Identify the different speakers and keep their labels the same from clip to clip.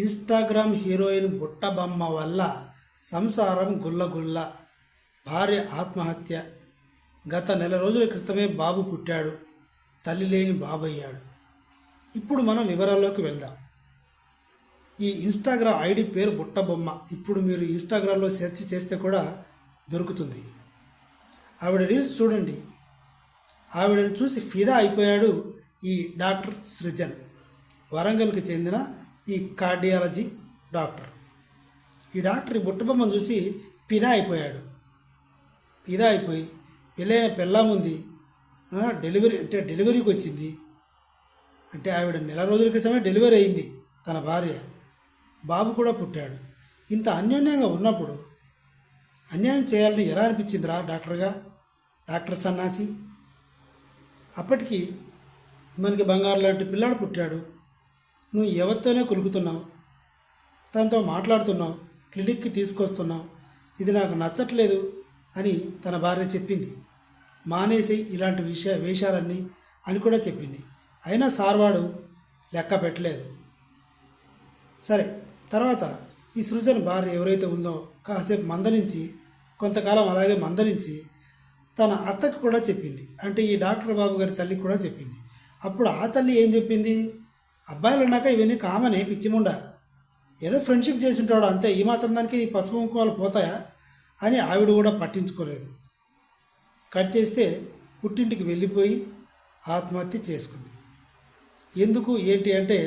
Speaker 1: Instagram heroine బుట్టబొమ్మ వల్ల సంసారం గుల్లగుల్ల, భార్య ఆత్మహత్య. గత నెల రోజుల క్రితమే బాబు పుట్టాడు, తల్లి లేని బాబయ్యాడు. ఇప్పుడు మనం వివరాల్లోకి వెళ్దాం. ఈ ఇన్స్టాగ్రామ్ ఐడి పేరు బుట్టబొమ్మ. ఇప్పుడు మీరు ఇన్స్టాగ్రామ్లో సెర్చ్ చేస్తే కూడా దొరుకుతుంది. ఆవిడ రీల్స్ చూడండి. ఆవిడను చూసి ఫిదా అయిపోయాడు ఈ డాక్టర్ సృజన్, వరంగల్కి చెందిన ఈ కార్డియాలజీ డాక్టర్. ఈ డాక్టర్ ఈ బుట్టబొమ్మను చూసి ఫిదా అయిపోయాడు. ఫిదా అయిపోయి పెళ్ళైన పెళ్ళాముంది, డెలివరీకి వచ్చింది. అంటే ఆవిడ నెల రోజుల క్రితమే డెలివరీ అయింది తన భార్య, బాబు కూడా పుట్టాడు. ఇంత అన్యోన్యంగా ఉన్నప్పుడు అన్యాయం చేయాలని ఎలా అనిపించిందిరా డాక్టర్ సన్నాసి. అప్పటికి మనకి బంగారు లాంటి పిల్లాడు పుట్టాడు. నువ్వు ఎవరితోనే కులుకుతున్నావు, తనతో మాట్లాడుతున్నావు, క్లినిక్కి తీసుకొస్తున్నావు. ఇది నాకు నచ్చట్లేదు అని తన భార్య చెప్పింది. మానేసి ఇలాంటి వేషాలన్నీ అని కూడా చెప్పింది. అయినా సార్వాడు లెక్క పెట్టలేదు. సరే, తర్వాత ఈ సృజన్ భార్య ఎవరైతే ఉందో కాసేపు మందలించి, కొంతకాలం అలాగే మందలించి తన అత్తకు కూడా చెప్పింది. అంటే ఈ డాక్టర్ బాబు గారి తల్లికి కూడా చెప్పింది. అప్పుడు ఆ తల్లి ఏం చెప్పింది, అబ్బాయిలు అన్నాక ఇవన్నీ కామనే, పిచ్చిముండా, ఏదో ఫ్రెండ్షిప్ చేసి ఉంటాడు అంతే, ఈ మాత్రం దానికి ఈ పసుపు కుంకుమాలు పోతాయా అని ఆవిడ కూడా పట్టించుకోలేదు. కట్ చేస్తే పుట్టింటికి వెళ్ళిపోయి ఆత్మహత్య చేసుకుంది. ఎందుకు ఏంటి అంటే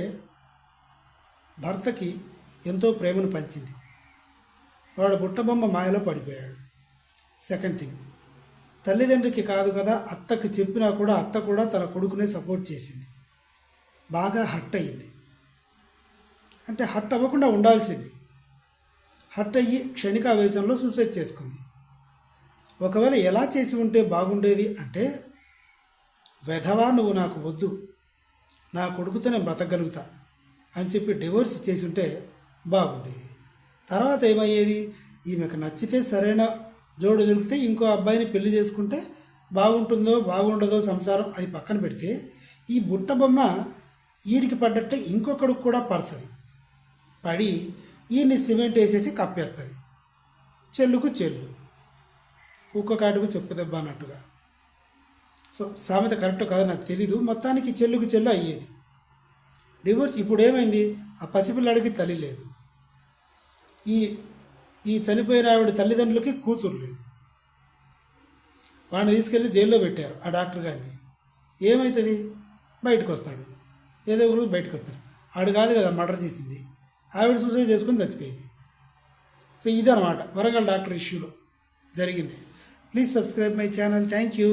Speaker 1: భర్తకి ఎంతో ప్రేమను పంచింది, వాడు బుట్టబొమ్మ మాయలో పడిపోయాడు. సెకండ్ థింగ్, తల్లిదండ్రికి కాదు కదా, అత్తకి చెప్పినా కూడా అత్త కూడా తన కొడుకునే సపోర్ట్ చేసింది. బాగా హట్ అయ్యింది. అంటే హట్ అవ్వకుండా ఉండాల్సింది. హట్ అయ్యి క్షణికావేశంలో సూసైడ్ చేసుకుంది. ఒకవేళ ఎలా చేసి ఉంటే బాగుండేది అంటే, వెధవా నువ్వు నాకు వద్దు, నా కొడుకుతో నేను బ్రతకగలుగుతా అని చెప్పి డివోర్స్ చేసి ఉంటే బాగుండేది. తర్వాత ఏమయ్యేది, ఈమెకు నచ్చితే సరైన జోడు దొరికితే ఇంకో అబ్బాయిని పెళ్లి చేసుకుంటే బాగుంటుందో బాగుండదో సంసారం, అది పక్కన పెడితే ఈ బుట్టబొమ్మ ఈడికి పడ్డట్టే ఇంకొకడికి కూడా పడుతుంది. పడి ఈయన్ని సిమెంట్ వేసేసి కప్పేస్తుంది. చెల్లుకు చెల్లు, ఒక్కొక్కటికి చెప్పు దెబ్బ అన్నట్టుగా. సో సామెత కరెక్ట్ కాదో నాకు తెలీదు, మొత్తానికి చెల్లుకు చెల్లు అయ్యేది. డివోర్స్ ఇప్పుడు ఏమైంది, ఆ పసిపిల్లాడికి తల్లి లేదు, ఈ చనిపోయిన ఆవిడ తల్లిదండ్రులకి కూతురు లేదు. వాడిని తీసుకెళ్ళి జైల్లో పెట్టారు ఆ డాక్టర్ గారిని. ఏమవుతుంది, బయటకు వస్తాడు, ఏదో ఒక రోజు బయటకు వస్తాడు. ఆవిడ కాదు కదా మర్డర్ చేసింది, ఆవిడ సూసైడ్ చేసుకుని చచ్చిపోయింది. సో ఇదన్నమాట వరంగల్ డాక్టర్ ఇష్యూలో జరిగింది. Please subscribe my channel. Thank you.